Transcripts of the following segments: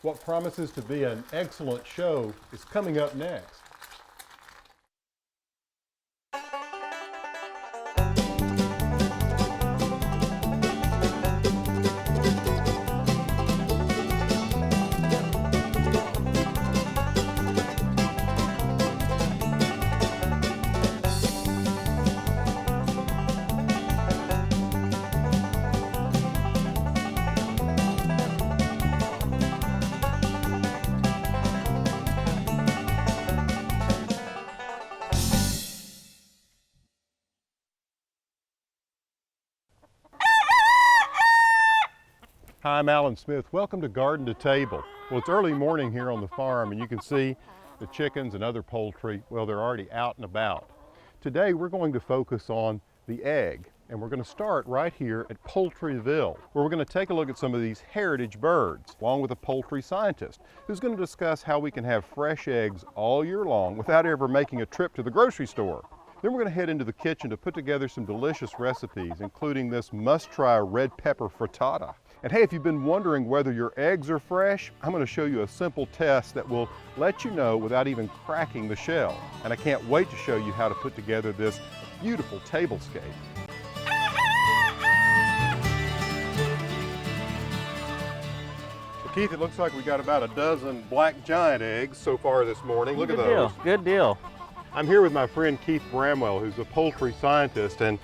What promises to be an excellent show is coming up next. Hi, I'm Alan Smith. Welcome to Garden to Table. Well, it's early morning here on the farm and you can see the chickens and other poultry, well, they're already out and about. Today we're going to focus on the egg, and we're going to start right here at Poultryville, where we're going to take a look at some of these heritage birds, along with a poultry scientist who's going to discuss how we can have fresh eggs all year long without ever making a trip to the grocery store. Then we're going to head into the kitchen to put together some delicious recipes, including this must-try red pepper frittata. And hey, if you've been wondering whether your eggs are fresh, I'm going to show you a simple test that will let you know without even cracking the shell. And I can't wait to show you how to put together this beautiful tablescape. Well, Keith, it looks like we got about a dozen black giant eggs so far this morning. Look at those. Good deal. I'm here with my friend Keith Bramwell, who's a poultry scientist, and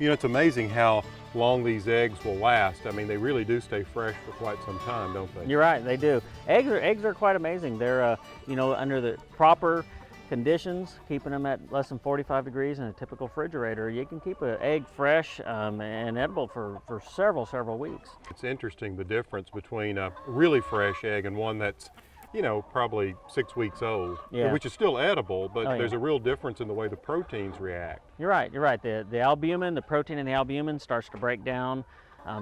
you know, it's amazing how long these eggs will last. I mean, they really do stay fresh for quite some time, don't they? You're right, they do. Eggs are quite amazing. They're, you know, under the proper conditions, keeping them at less than 45 degrees in a typical refrigerator, you can keep an egg fresh and edible for several weeks. It's interesting the difference between a really fresh egg and one that's, you know, probably 6 weeks old, which is still edible, but there's a real difference in the way the proteins react. You're right. The albumin, the protein in the albumin starts to break down.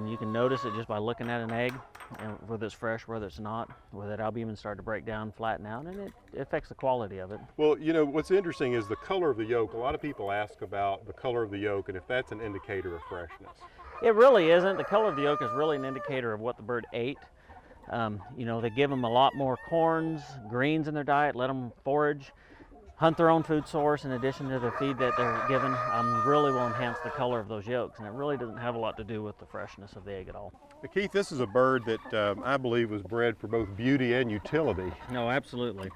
You can notice it just by looking at an egg, and whether it's fresh, whether it's not, where that albumin start to break down, flatten out, and it affects the quality of it. Well, you know, what's interesting is the color of the yolk. A lot of people ask about the color of the yolk and if that's an indicator of freshness. It really isn't. The color of the yolk is really an indicator of what the bird ate. You know, they give them a lot more corns, greens in their diet, let them forage, hunt their own food source in addition to the feed that they're given, really will enhance the color of those yolks, and it really doesn't have a lot to do with the freshness of the egg at all. Keith, this is a bird that I believe was bred for both beauty and utility. No, absolutely.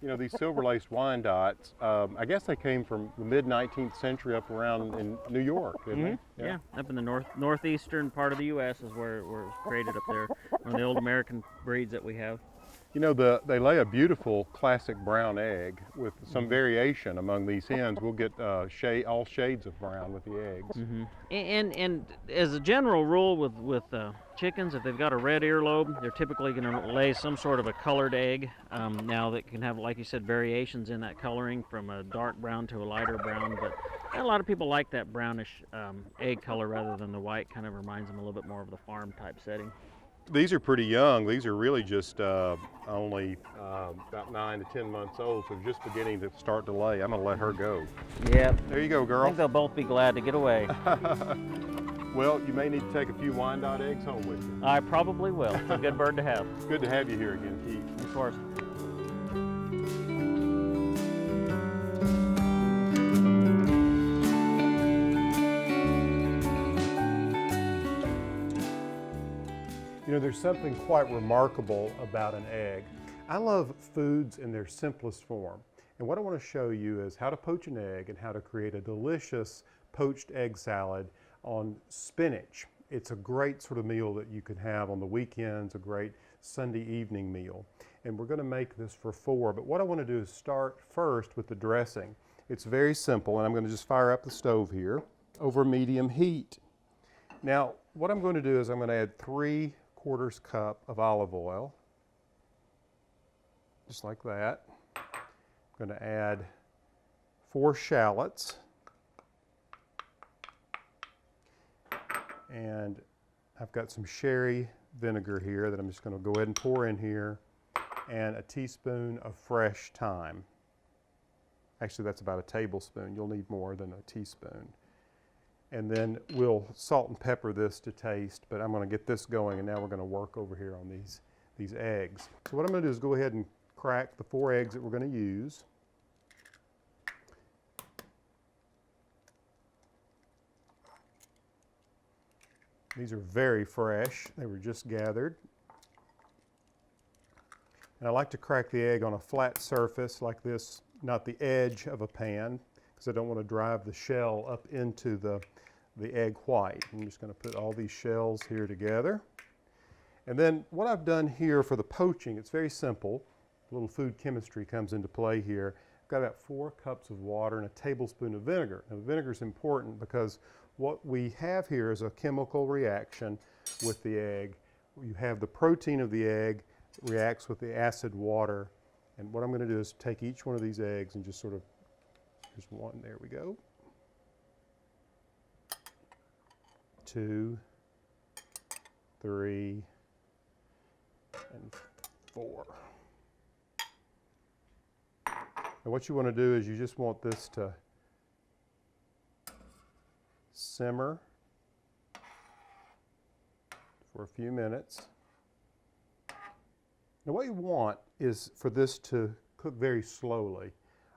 You know, these silver-laced Wyandottes, I guess they came from the mid-19th century up around in New York, didn't they? Yeah, up in the northeastern part of the U.S. is where it was created up there, one of the old American breeds that we have. You know, they lay a beautiful classic brown egg with some variation among these hens. We'll get all shades of brown with the eggs. And as a general rule with chickens, if they've got a red earlobe, they're typically going to lay some sort of a colored egg. Now that can have, like you said, variations in that coloring from a dark brown to a lighter brown, but a lot of people like that brownish egg color rather than the white. Kind of reminds them a little bit more of the farm type setting. These are pretty young. These are really just only about 9 to 10 months old, so just beginning to start to lay. I'm going to let her go. Yeah. There you go, girl. I think they'll both be glad to get away. Well, you may need to take a few Wyandotte eggs home with you. I probably will. It's a good bird to have. Good to have you here again, Keith. Of course. You know, there's something quite remarkable about an egg. I love foods in their simplest form. And what I want to show you is how to poach an egg and how to create a delicious poached egg salad on spinach. It's a great sort of meal that you can have on the weekends, a great Sunday evening meal. And we're going to make this for 4, but what I want to do is start first with the dressing. It's very simple, and I'm going to just fire up the stove here over medium heat. Now, what I'm going to do is I'm going to add 3/4 cup of olive oil, just like that. I'm going to add 4 shallots, and I've got some sherry vinegar here that I'm just going to go ahead and pour in here, and a teaspoon of fresh thyme. Actually, that's about a tablespoon. You'll need more than a teaspoon. And then we'll salt and pepper this to taste, but I'm going to get this going, and now we're going to work over here on these eggs. So what I'm going to do is go ahead and crack the 4 eggs that we're going to use. These are very fresh. They were just gathered. And I like to crack the egg on a flat surface like this, not the edge of a pan, because I don't want to drive the shell up into the egg white. I'm just going to put all these shells here together. And then what I've done here for the poaching, it's very simple. A little food chemistry comes into play here. I've got about 4 cups of water and a tablespoon of vinegar. Now, the vinegar is important because what we have here is a chemical reaction with the egg. You have the protein of the egg reacts with the acid water. And what I'm going to do is take each one of these eggs and just sort of, here's one, there we go. 2, 3, and 4. And what you want to do is you just want this to simmer for a few minutes. Now what you want is for this to cook very slowly.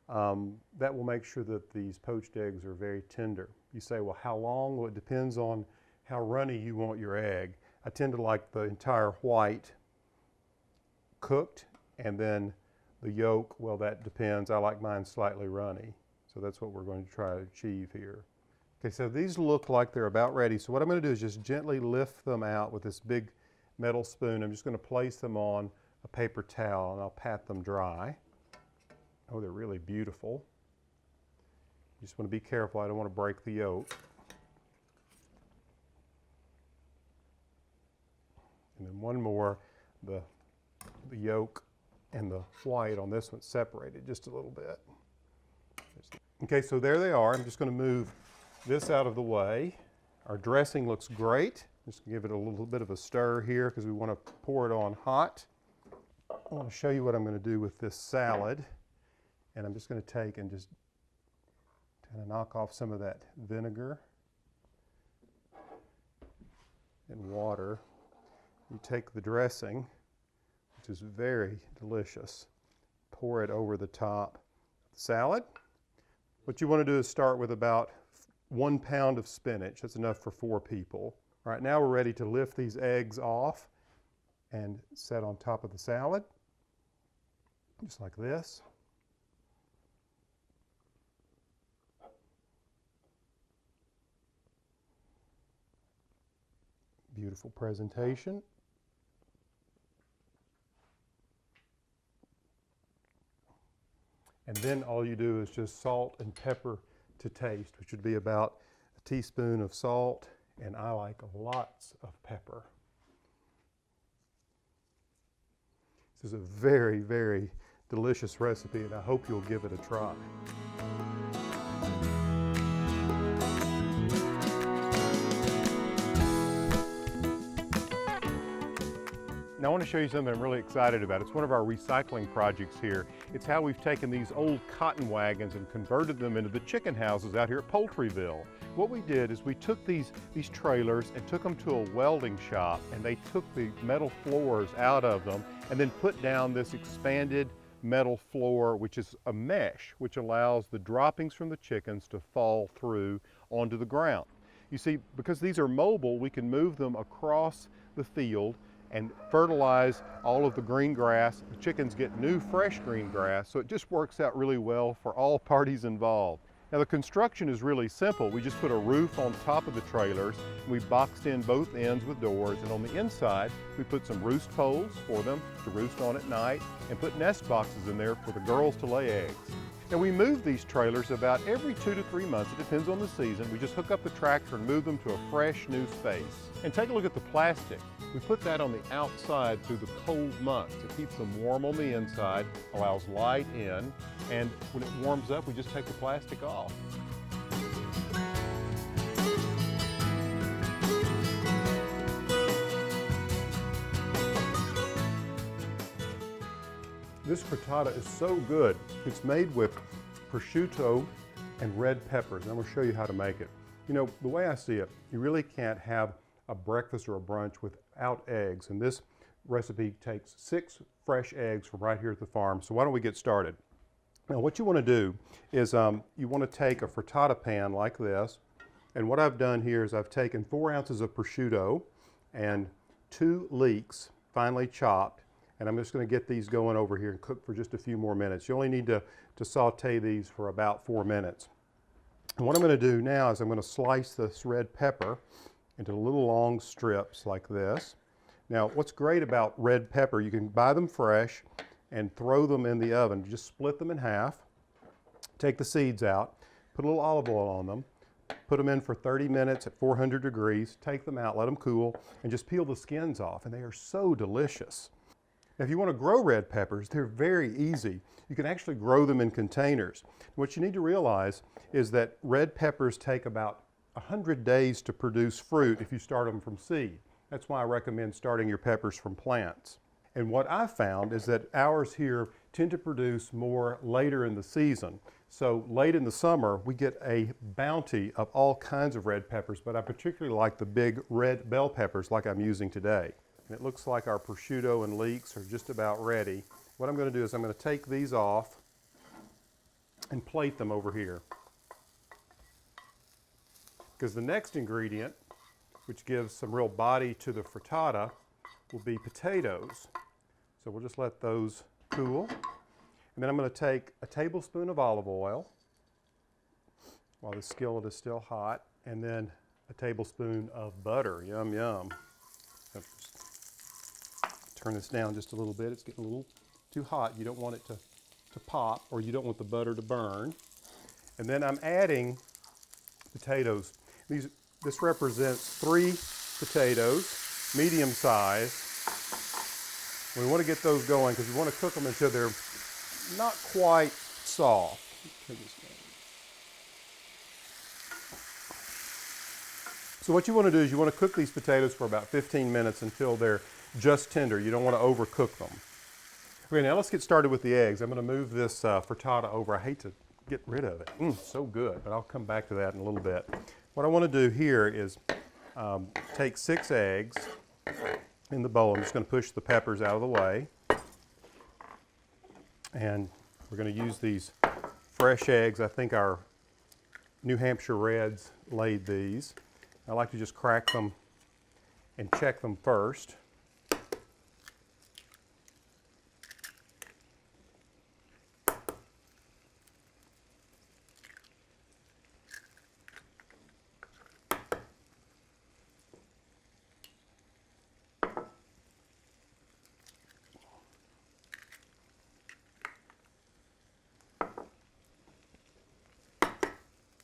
That will make sure that these poached eggs are very tender. You say, well, how long? Well, it depends on how runny you want your egg. I tend to like the entire white cooked, and then the yolk, well, that depends. I like mine slightly runny. So that's what we're going to try to achieve here. Okay, so these look like they're about ready. So what I'm going to do is just gently lift them out with this big metal spoon. I'm just going to place them on a paper towel and I'll pat them dry. Oh, they're really beautiful. You just want to be careful. I don't want to break the yolk. And then one more, the yolk and the white on this one separated just a little bit. Okay, so there they are. I'm just going to move this out of the way. Our dressing looks great. Just give it a little bit of a stir here because we want to pour it on hot. I want to show you what I'm going to do with this salad. And I'm just going to take and just kind of knock off some of that vinegar and water. You take the dressing, which is very delicious, pour it over the top of the salad. What you want to do is start with about 1 pound of spinach. That's enough for 4 people. All right, now we're ready to lift these eggs off and set on top of the salad, just like this. Beautiful presentation. And then all you do is just salt and pepper to taste, which would be about a teaspoon of salt, and I like lots of pepper. This is a very, very delicious recipe, and I hope you'll give it a try. Now I want to show you something I'm really excited about. It's one of our recycling projects here. It's how we've taken these old cotton wagons and converted them into the chicken houses out here at Poultryville. What we did is we took these trailers and took them to a welding shop, and they took the metal floors out of them and then put down this expanded metal floor, which is a mesh, which allows the droppings from the chickens to fall through onto the ground. You see, because these are mobile, we can move them across the field and fertilize all of the green grass. The chickens get new, fresh green grass, so it just works out really well for all parties involved. Now the construction is really simple. We just put a roof on top of the trailers, and we boxed in both ends with doors, and on the inside we put some roost poles for them to roost on at night, and put nest boxes in there for the girls to lay eggs. Now we move these trailers about every 2 to 3 months. It depends on the season. We just hook up the tractor and move them to a fresh new space. And take a look at the plastic. We put that on the outside through the cold months. It keeps them warm on the inside, allows light in, and when it warms up, we just take the plastic off. This frittata is so good. It's made with prosciutto and red peppers. And I'm going to show you how to make it. You know, the way I see it, you really can't have a breakfast or a brunch without eggs. And this recipe takes 6 fresh eggs from right here at the farm. So why don't we get started? Now what you want to do is you want to take a frittata pan like this, and what I've done here is I've taken 4 ounces of prosciutto and 2 leeks finely chopped, and I'm just going to get these going over here and cook for just a few more minutes. You only need to saute these for about 4 minutes. And what I'm going to do now is I'm going to slice this red pepper into little long strips like this. Now what's great about red pepper, you can buy them fresh and throw them in the oven. Just split them in half, take the seeds out, put a little olive oil on them, put them in for 30 minutes at 400 degrees, take them out, let them cool, and just peel the skins off, and they are so delicious. Now, if you want to grow red peppers, they're very easy. You can actually grow them in containers. What you need to realize is that red peppers take about 100 days to produce fruit if you start them from seed. That's why I recommend starting your peppers from plants. And what I found is that ours here tend to produce more later in the season. So late in the summer, we get a bounty of all kinds of red peppers, but I particularly like the big red bell peppers like I'm using today. And it looks like our prosciutto and leeks are just about ready. What I'm going to do is I'm going to take these off and plate them over here. Because the next ingredient, which gives some real body to the frittata, will be potatoes. So we'll just let those cool. And then I'm going to take a tablespoon of olive oil while the skillet is still hot, and then a tablespoon of butter. Yum, yum. Turn this down just a little bit. It's getting a little too hot. You don't want it to pop, or you don't want the butter to burn. And then I'm adding potatoes. This represents 3 potatoes, medium size. We want to get those going because we want to cook them until they're not quite soft. So what you want to do is you want to cook these potatoes for about 15 minutes until they're just tender. You don't want to overcook them. Okay, now let's get started with the eggs. I'm going to move this frittata over. I hate to get rid of it. So good, but I'll come back to that in a little bit. What I want to do here is take 6 eggs in the bowl. I'm just going to push the peppers out of the way. And we're going to use these fresh eggs. I think our New Hampshire Reds laid these. I like to just crack them and check them first.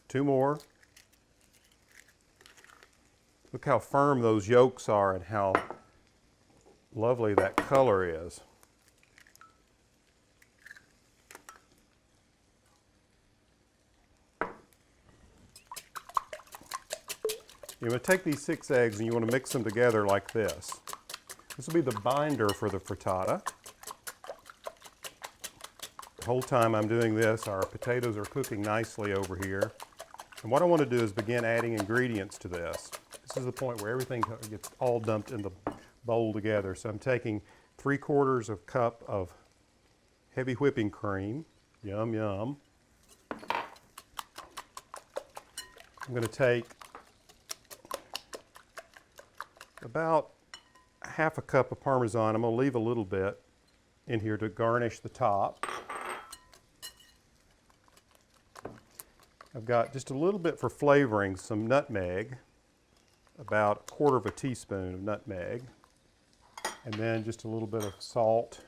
Two more. Look how firm those yolks are and how lovely that color is. You want to take these 6 eggs and you want to mix them together like this. This will be the binder for the frittata. The whole time I'm doing this, our potatoes are cooking nicely over here. And what I want to do is begin adding ingredients to this. This is the point where everything gets all dumped in the bowl together. So I'm taking 3/4 cup of heavy whipping cream. Yum, yum. I'm going to take about 1/2 cup of Parmesan. I'm going to leave a little bit in here to garnish the top. I've got just a little bit for flavoring, some nutmeg, about 1/4 teaspoon of nutmeg, and then just a little bit of salt,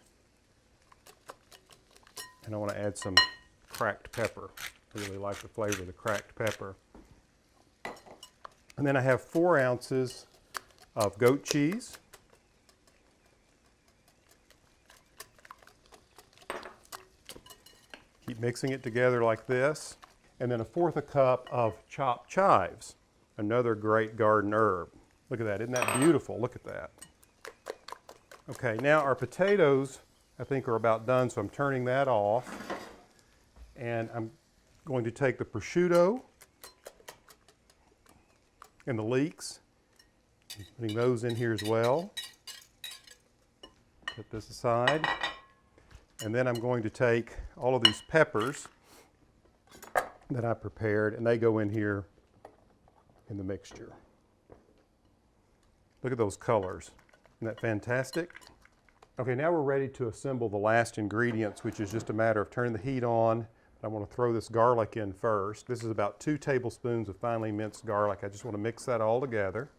and I want to add some cracked pepper. I really like the flavor of the cracked pepper. And then I have 4 ounces of goat cheese. Keep mixing it together like this. And then 1/4 cup of chopped chives, another great garden herb. Look at that, isn't that beautiful? Look at that. Okay, now our potatoes, I think, are about done, so I'm turning that off. And I'm going to take the prosciutto and the leeks, putting those in here as well. Put this aside. And then I'm going to take all of these peppers that I prepared, and they go in here in the mixture. Look at those colors. Isn't that fantastic? Okay, now we're ready to assemble the last ingredients, which is just a matter of turning the heat on. I want to throw this garlic in first. This is about 2 tablespoons of finely minced garlic. I just want to mix that all together.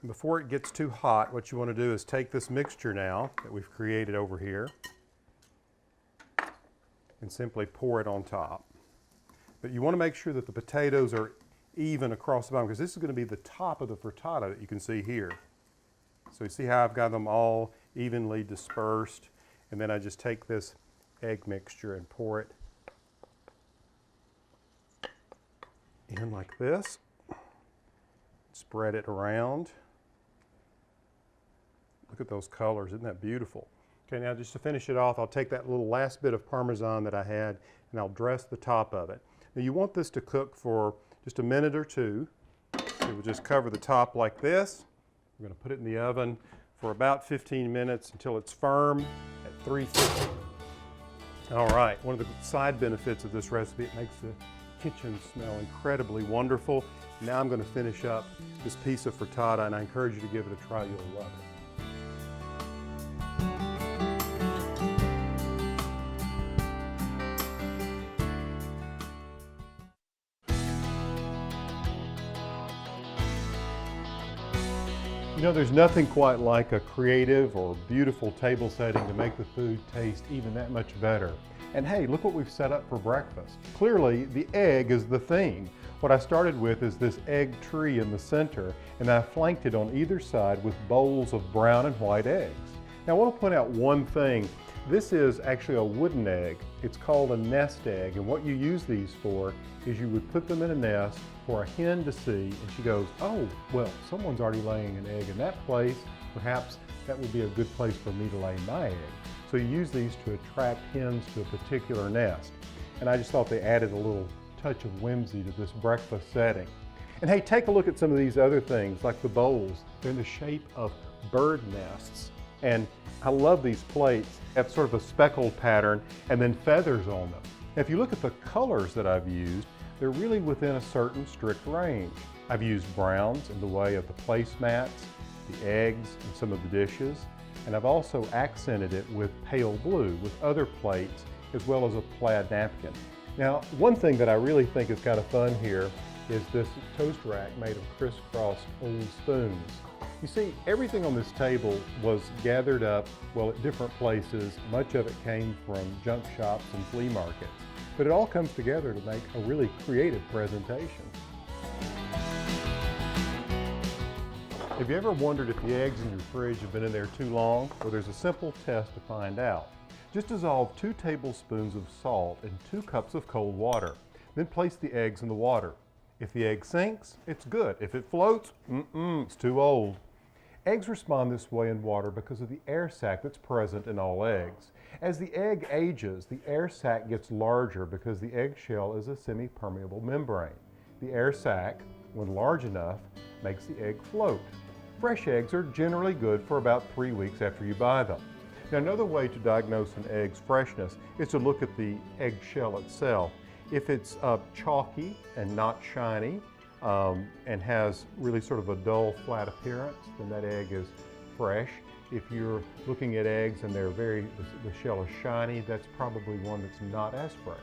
And before it gets too hot, what you want to do is take this mixture now that we've created over here and simply pour it on top. But you want to make sure that the potatoes are even across the bottom, because this is going to be the top of the frittata that you can see here. So you see how I've got them all evenly dispersed, and then I just take this egg mixture and pour it in like this. Spread it around. Look at those colors, isn't that beautiful? Okay, now just to finish it off, I'll take that little last bit of Parmesan that I had and I'll dress the top of it. Now you want this to cook for just a minute or two. So we'll just cover the top like this. We're going to put it in the oven for about 15 minutes until it's firm at 350. All right, one of the side benefits of this recipe, it makes the kitchen smell incredibly wonderful. Now I'm going to finish up this piece of frittata, and I encourage you to give it a try. You'll love it. You know, there's nothing quite like a creative or beautiful table setting to make the food taste even that much better. And hey, look what we've set up for breakfast. Clearly, the egg is the theme. What I started with is this egg tree in the center, and I flanked it on either side with bowls of brown and white eggs. Now, I want to point out one thing. This is actually a wooden egg. It's called a nest egg, and what you use these for is you would put them in a nest for a hen to see, and she goes, oh, well, someone's already laying an egg in that place. Perhaps that would be a good place for me to lay my egg. So you use these to attract hens to a particular nest. And I just thought they added a little touch of whimsy to this breakfast setting. And hey, take a look at some of these other things, like the bowls. They're in the shape of bird nests. And I love these plates. They have sort of a speckled pattern and then feathers on them. Now, if you look at the colors that I've used, they're really within a certain strict range. I've used browns in the way of the placemats, the eggs, and some of the dishes. And I've also accented it with pale blue with other plates, as well as a plaid napkin. Now, one thing that I really think is kind of fun here is this toast rack made of crisscross old spoons. You see, everything on this table was gathered up, well, at different places. Much of it came from junk shops and flea markets. But it all comes together to make a really creative presentation. Have you ever wondered if the eggs in your fridge have been in there too long? Well, there's a simple test to find out. Just dissolve 2 tablespoons of salt in 2 cups of cold water. Then place the eggs in the water. If the egg sinks, it's good. If it floats, it's too old. Eggs respond this way in water because of the air sac that's present in all eggs. As the egg ages, the air sac gets larger because the eggshell is a semi-permeable membrane. The air sac, when large enough, makes the egg float. Fresh eggs are generally good for about 3 weeks after you buy them. Now, another way to diagnose an egg's freshness is to look at the eggshell itself. If it's chalky and not shiny and has really sort of a dull, flat appearance, then that egg is fresh. If you're looking at eggs and the shell is shiny, that's probably one that's not as fresh.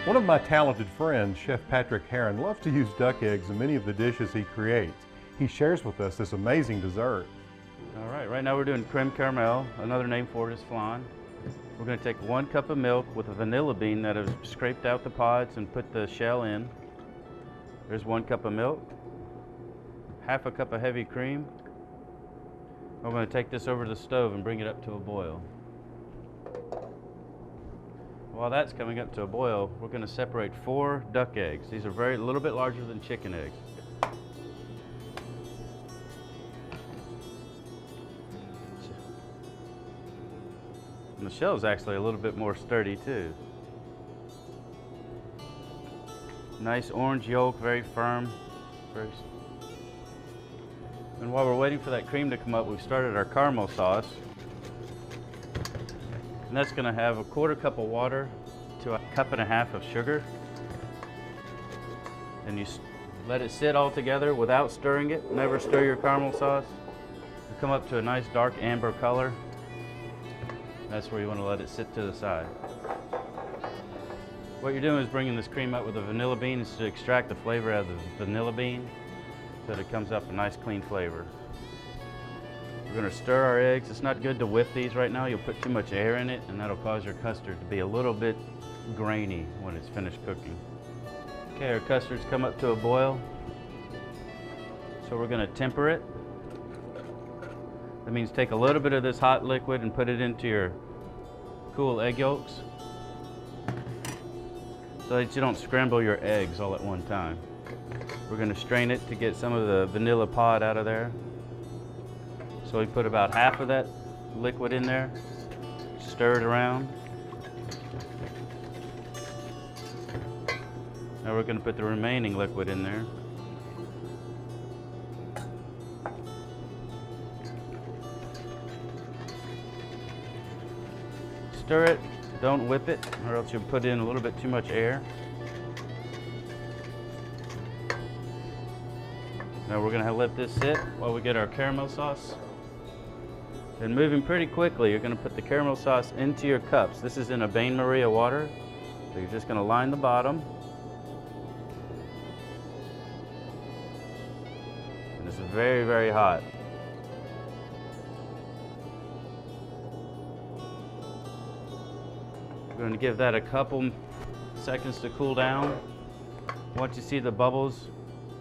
One of my talented friends, Chef Patrick Herron, loves to use duck eggs in many of the dishes he creates. He shares with us this amazing dessert. All right now we're doing creme caramel. Another name for it is flan. We're going to take 1 cup of milk with a vanilla bean that has scraped out the pods and put the shell in. There's 1 cup of milk, half a cup of heavy cream. We're going to take this over to the stove and bring it up to a boil. While that's coming up to a boil, we're going to separate 4 duck eggs. These are a little bit larger than chicken eggs. And the shell is actually a little bit more sturdy too. Nice orange yolk, very firm. And while we're waiting for that cream to come up, we've started our caramel sauce. And that's going to have a 1/4 cup of water to 1.5 cups of sugar. And you let it sit all together without stirring it. Never stir your caramel sauce. It'll come up to a nice dark amber color. That's where you want to let it sit to the side. What you're doing is bringing this cream up with the vanilla beans to extract the flavor out of the vanilla bean so that it comes up a nice clean flavor. We're going to stir our eggs. It's not good to whip these right now. You'll put too much air in it and that'll cause your custard to be a little bit grainy when it's finished cooking. Okay, our custard's come up to a boil. So we're going to temper it. That means take a little bit of this hot liquid and put it into your cool egg yolks so that you don't scramble your eggs all at one time. We're going to strain it to get some of the vanilla pod out of there. So we put about half of that liquid in there, stir it around. Now we're going to put the remaining liquid in there. Stir it, don't whip it, or else you'll put in a little bit too much air. Now we're going to let this sit while we get our caramel sauce. And moving pretty quickly, you're going to put the caramel sauce into your cups. This is in a Bain Maria water, so you're just going to line the bottom. And it's very, very hot. We're going to give that a couple seconds to cool down. Once you see the bubbles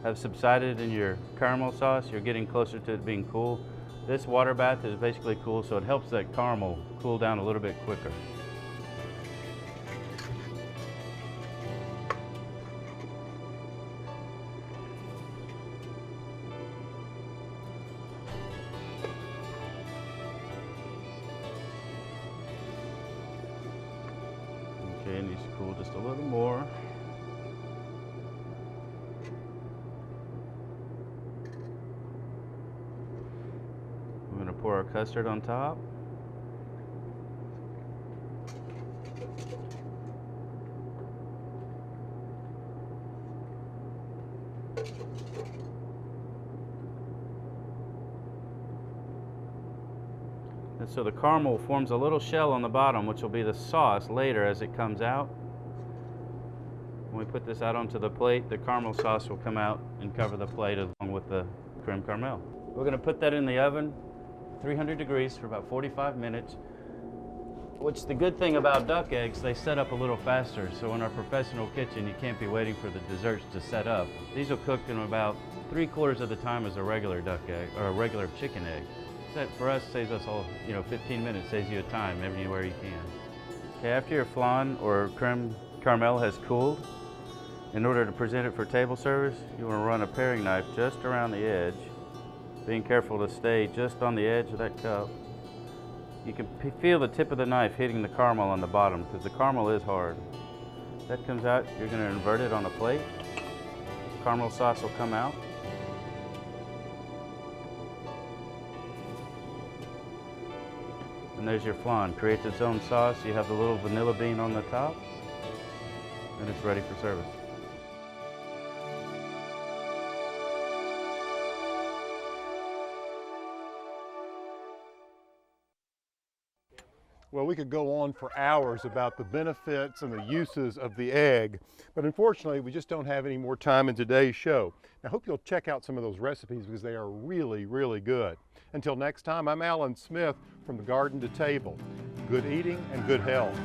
have subsided in your caramel sauce, you're getting closer to it being cool. This water bath is basically cool, so it helps that caramel cool down a little bit quicker. Okay, it needs to cool just a little more. We're going to pour our custard on top. And so the caramel forms a little shell on the bottom, which will be the sauce later as it comes out. When we put this out onto the plate, the caramel sauce will come out and cover the plate along with the creme caramel. We're going to put that in the oven, 300 degrees for about 45 minutes, which the good thing about duck eggs, they set up a little faster. So in our professional kitchen, you can't be waiting for the desserts to set up. These will cook in about 3/4 of the time as a regular duck egg or a regular chicken egg. That for us saves us all, 15 minutes, saves you time everywhere you can. Okay, after your flan or creme caramel has cooled, in order to present it for table service, you want to run a paring knife just around the edge, being careful to stay just on the edge of that cup. You can feel the tip of the knife hitting the caramel on the bottom because the caramel is hard. That comes out, you're going to invert it on a plate. Caramel sauce will come out. And there's your flan. Creates its own sauce. You have the little vanilla bean on the top, and it's ready for service. Well, we could go on for hours about the benefits and the uses of the egg, but unfortunately we just don't have any more time in today's show. I hope you'll check out some of those recipes because they are really, really good. Until next time, I'm Alan Smith from the Garden to Table. Good eating and good health.